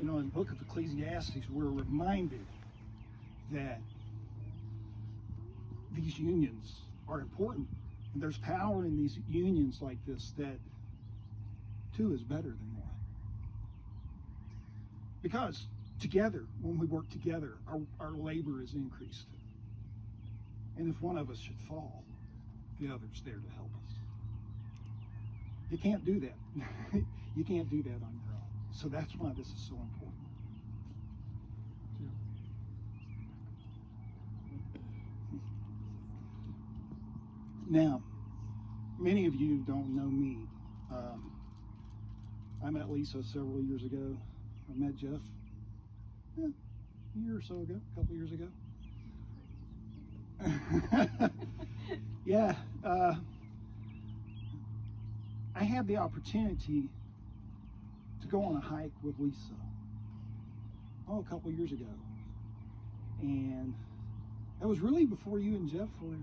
You know, in the book of Ecclesiastes, we're reminded that these unions are important. And there's power in these unions like this, that two is better than one. Because together, when we work together, our labor is increased. And if one of us should fall, the other's there to help us. You can't do that. You can't do that on your own. So that's why this is so important. Now, many of you don't know me. I met Lisa several years ago. I met Jeff a year or so ago, a couple years ago. Yeah, I had the opportunity to go on a hike with Lisa, a couple years ago. And that was really before you and Jeff were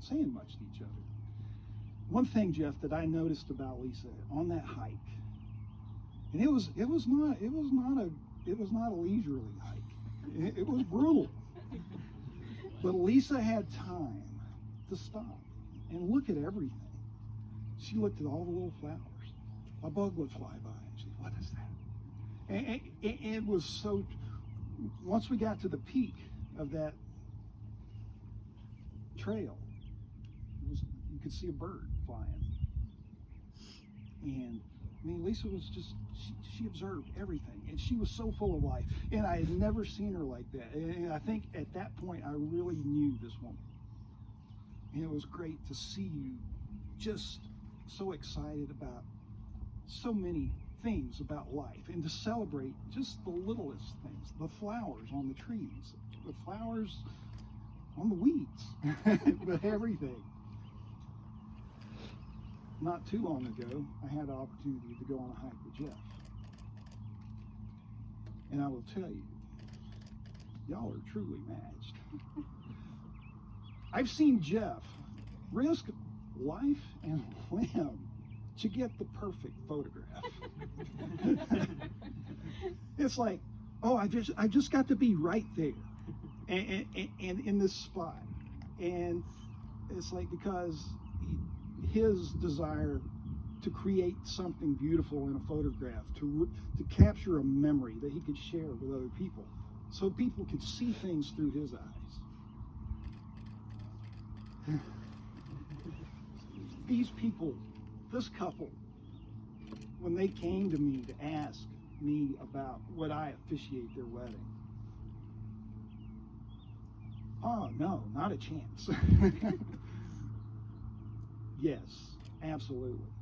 saying much to each other. One thing, Jeff, that I noticed about Lisa on that hike, and it was not a leisurely hike. It was brutal. But Lisa had time to stop and look at everything. She looked at all the little flowers. A bug would fly by, and she, what is that? And it was so. Once we got to the peak of that trail, you could see a bird flying. And I mean, Lisa was just, she observed everything, and she was so full of life. And I had never seen her like that. And I think at that point, I really knew this woman. And it was great to see you just so excited about so many things about life, and to celebrate just the littlest things, the flowers on the trees, the flowers on the weeds, but everything. Not too long ago, I had the opportunity to go on a hike with Jeff. And I will tell you, y'all are truly matched. I've seen Jeff risk life and limb to get the perfect photograph. It's like, oh, I just got to be right there, and in this spot. And it's like, because his desire to create something beautiful in a photograph, to capture a memory that he could share with other people, so people could see things through his eyes. These people, this couple, when they came to me to ask me about would I officiate their wedding, oh no, not a chance. Yes, absolutely.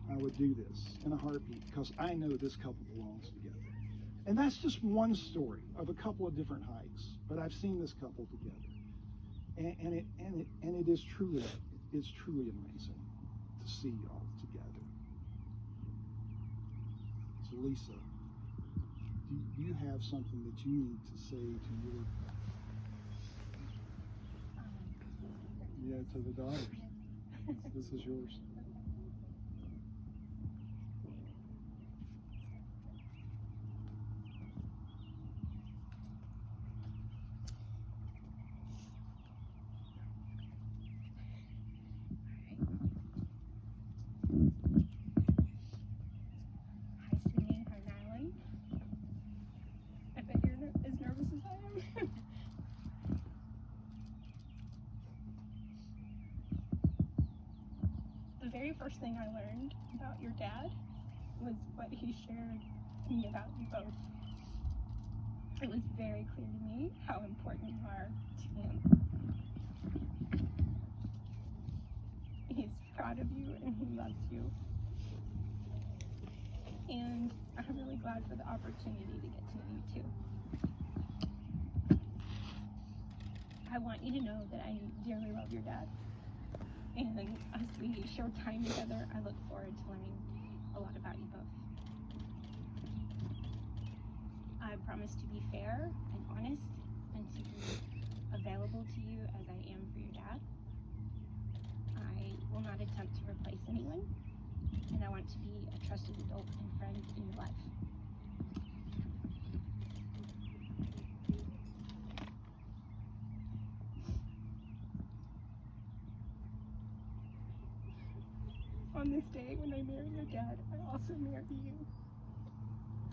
I would do this in a heartbeat, because I know this couple belongs together. And that's just one story of a couple of different hikes, but I've seen this couple together. And it is truly amazing to see y'all together. So Lisa, do you have something that you need to say to to the daughters? This is yours. Hi, Sydney. Hi, Natalie. I bet you're as nervous as I am. The very first thing I learned about your dad was what he shared me about you both. It was very clear to me how important you are to him. He's proud of you and he loves you. And I'm really glad for the opportunity to get to know you too. I want you to know that I dearly love your dad. And as we share time together, I look forward to learning a lot about you both. I promise to be fair and honest and to be available to you as I am for your dad. I will not attempt to replace anyone, and I want to be a trusted adult and friend this day, when I marry your dad, I also marry you.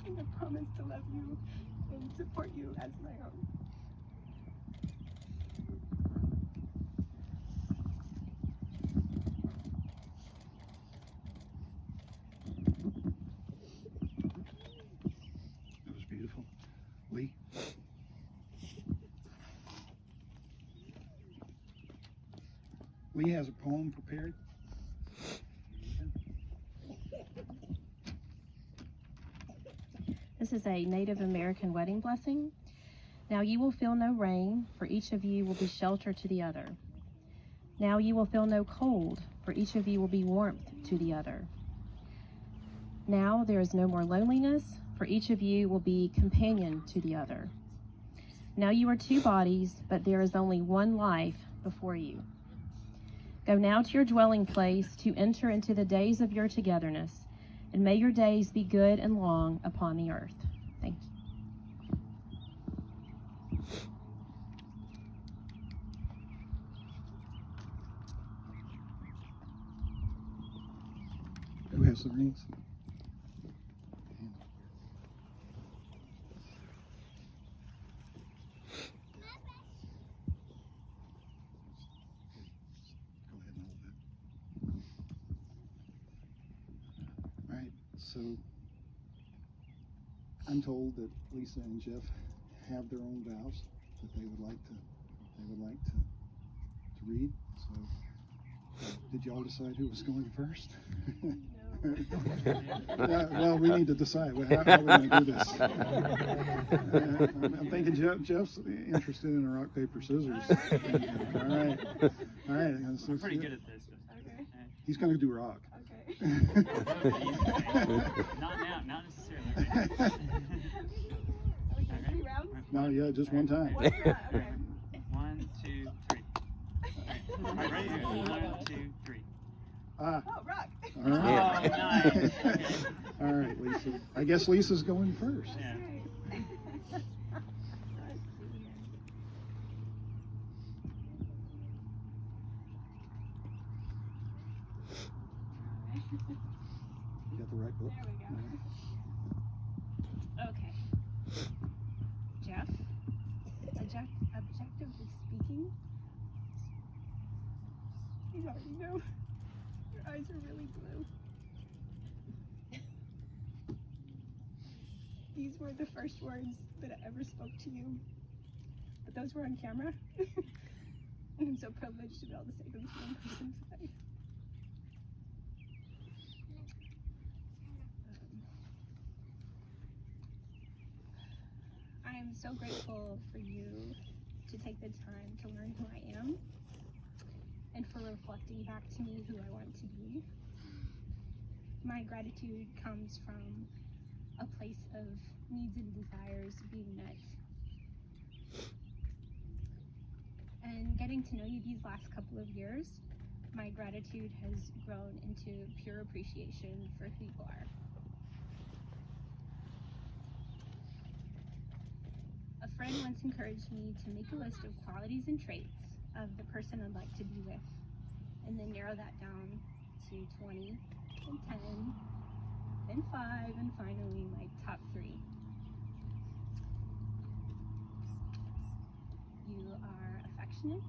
And I promise to love you and support you as my own. That was beautiful. Lee? Lee has a poem prepared. This is a Native American wedding blessing. Now you will feel no rain, for each of you will be shelter to the other. Now you will feel no cold, for each of you will be warmth to the other. Now there is no more loneliness, for each of you will be companion to the other. Now you are two bodies, but there is only one life before you. Go now to your dwelling place to enter into the days of your togetherness, and may your days be good and long upon the earth. Thank you. Who has the rings? Go ahead and hold that. All right, so I'm told that Lisa and Jeff have their own vows that they would like to read. So did y'all decide who was going first? No. Well, we need to decide how are we going to do this. I'm thinking Jeff's interested in a rock, paper, scissors. All right. I'm pretty good at this. Okay. He's going to do rock. Okay. Not now, not necessarily. Okay, 3 rounds? No, yeah, just one time. One round, okay. 1, 2, 3. All right, ready? 1, 2, 3. Ah. Oh, rock. All right. Oh, nice. Okay. All right, Lisa. I guess Lisa's going first. Yeah. Let's see here. You got the right book? There we go. Okay. Jeff, objectively speaking, you already know. Your eyes are really blue. These were the first words that I ever spoke to you. But those were on camera. And I'm so privileged to be able to say them to one person today. I am so grateful for you to take the time to learn who I am and for reflecting back to me who I want to be. My gratitude comes from a place of needs and desires being met. And getting to know you these last couple of years, my gratitude has grown into pure appreciation for who you are. A friend once encouraged me to make a list of qualities and traits of the person I'd like to be with, and then narrow that down to 20, then 10, then 5, and finally my top 3. You are affectionate,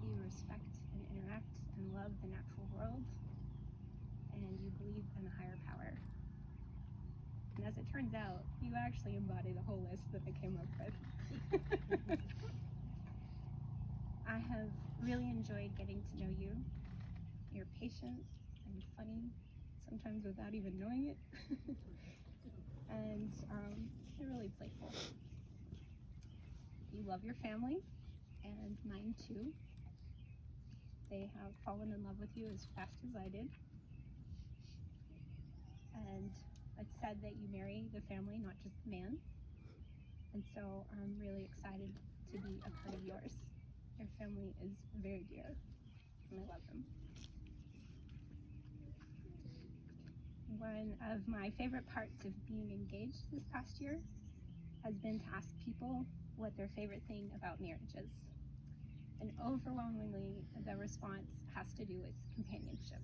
you respect and interact and love the natural world, and you believe in a higher power. And as it turns out, you actually embody the whole list that I came up with. I have really enjoyed getting to know you. You're patient and funny, sometimes without even knowing it. And you're really playful. You love your family, and mine too. They have fallen in love with you as fast as I did. And it's said that you marry the family, not just the man. And so I'm really excited to be a part of yours. Your family is very dear, and I love them. One of my favorite parts of being engaged this past year has been to ask people what their favorite thing about marriage is. And overwhelmingly, the response has to do with companionship.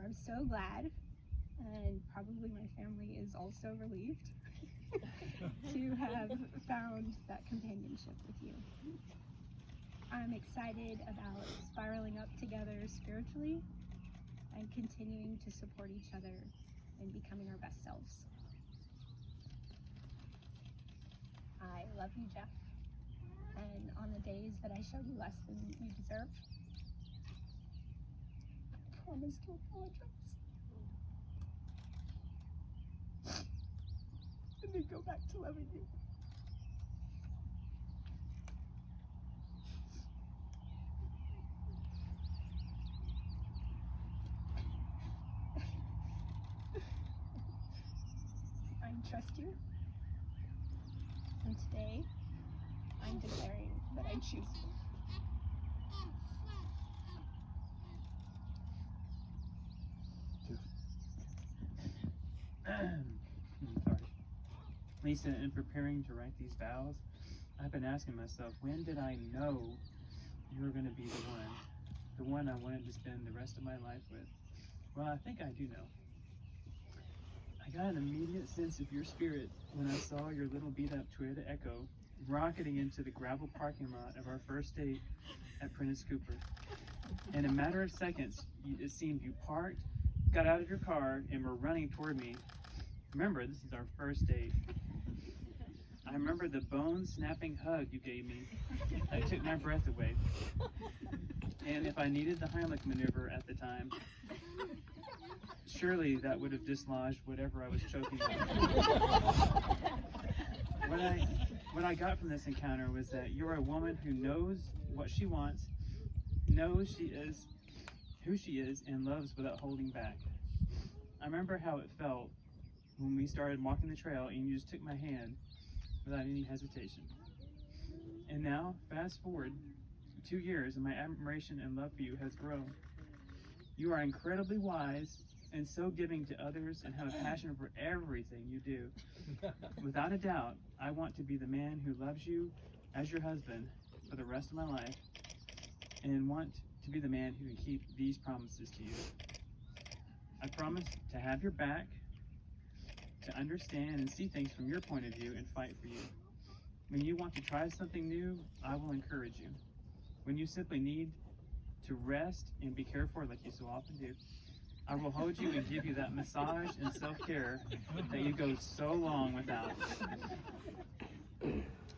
I'm so glad, and probably my family is also relieved to have found that companionship with you. I'm excited about spiraling up together spiritually and continuing to support each other and becoming our best selves. I love you, Jeff, and on the days that I show you less than you deserve, I promise to apologize. And then go back to loving you. I trust you. And today, I'm declaring that I choose you. Sorry. Lisa, in preparing to write these vows, I've been asking myself, when did I know you were going to be the one I wanted to spend the rest of my life with? Well, I think I do know. I got an immediate sense of your spirit when I saw your little beat-up Toyota Echo rocketing into the gravel parking lot of our first date at Prentice Cooper. In a matter of seconds, it seemed you parked, got out of your car, and were running toward me. Remember, this is our first date. I remember the bone-snapping hug you gave me that took my breath away. And if I needed the Heimlich maneuver at the time, surely that would have dislodged whatever I was choking on. What I got from this encounter was that you're a woman who knows what she wants, knows she is who she is, and loves without holding back. I remember how it felt when we started walking the trail and you just took my hand without any hesitation. And now, fast forward 2 years, and my admiration and love for you has grown. You are incredibly wise and so giving to others and have a passion for everything you do. Without a doubt, I want to be the man who loves you as your husband for the rest of my life, and want to be the man who can keep these promises to you. I promise to have your back, to understand and see things from your point of view and fight for you. When you want to try something new, I will encourage you. When you simply need to rest and be cared for like you so often do, I will hold you and give you that massage and self-care that you go so long without.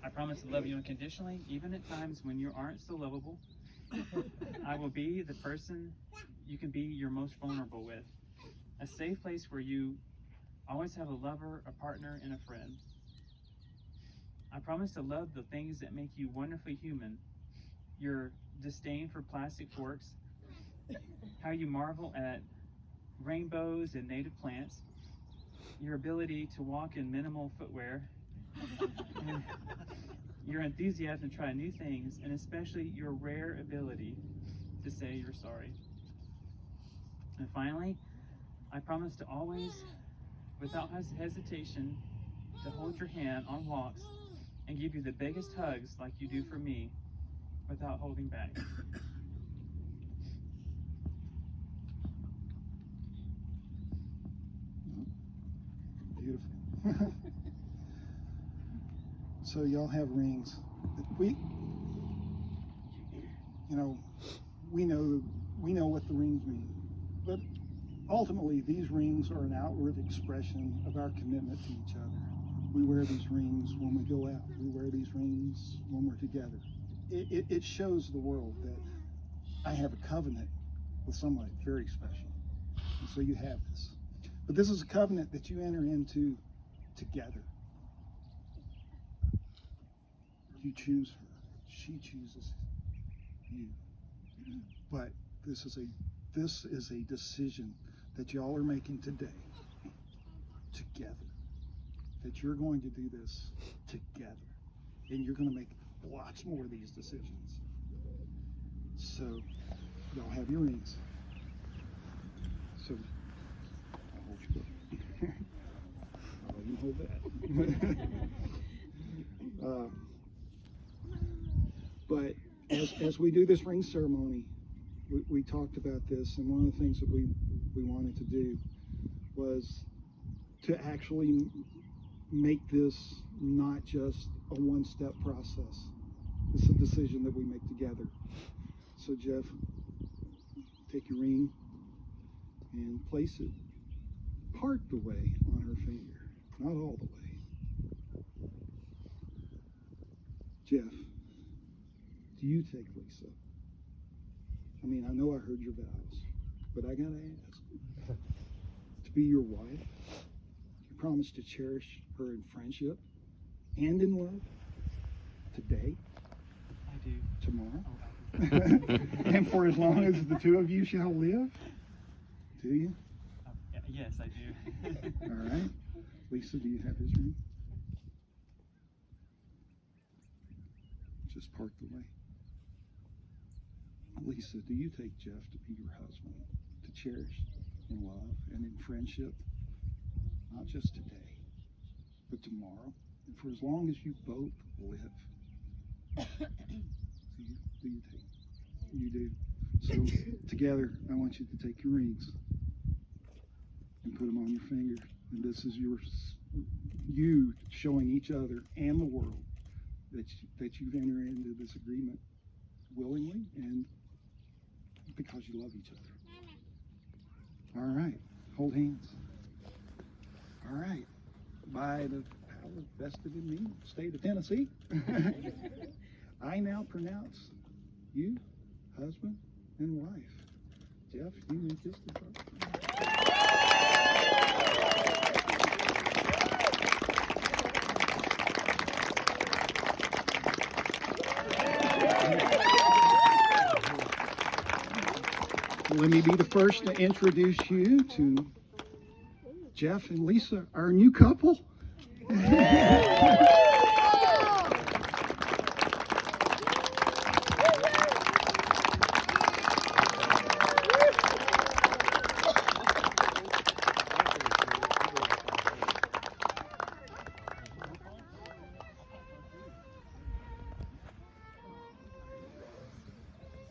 I promise to love you unconditionally, even at times when you aren't so lovable. I will be the person you can be your most vulnerable with. A safe place where you always have a lover, a partner, and a friend. I promise to love the things that make you wonderfully human. Your disdain for plastic forks, how you marvel at rainbows and native plants, your ability to walk in minimal footwear, and your enthusiasm to try new things, and especially your rare ability to say you're sorry. And finally, I promise to always, without hesitation, to hold your hand on walks and give you the biggest hugs like you do for me, without holding back. Beautiful. So y'all have rings. We know what the rings mean, but ultimately these rings are an outward expression of our commitment to each other. We wear these rings when we go out. We wear these rings when we're together. It shows the world that I have a covenant with somebody very special. And so you have this. But this is a covenant that you enter into together. You choose her. She chooses you. But this is a decision that y'all are making today, together. That you're going to do this together. And you're going to make lots more of these decisions. So, y'all have your rings. So, I'll hold you up. I'll let you hold that. But as we do this ring ceremony, we talked about this, and one of the things that we wanted to do was to actually make this not just a one-step process. It's a decision that we make together. So Jeff, take your ring and place it part the way on her finger, not all the way. Jeff, do you take Lisa? I mean, I know I heard your vows, but I gotta ask. To be your wife, you promise to cherish her in friendship and in love today, I do. tomorrow, and for as long as the two of you shall live? Do you? Yes, I do. All right. Lisa, do you have his ring? Just part the way. Lisa, do you take Jeff to be your husband, to cherish in love and in friendship, not just today, but tomorrow, and for as long as you both live? Do you take? You do. So together, I want you to take your rings and put them on your finger, and this is you showing each other and the world that you've entered into this agreement willingly and because you love each other. All right, hold hands. All right, by the power vested in me, state of Tennessee, I now pronounce you husband and wife. Jeff, you need this to start. Let me be the first to introduce you to Jeff and Lisa, our new couple.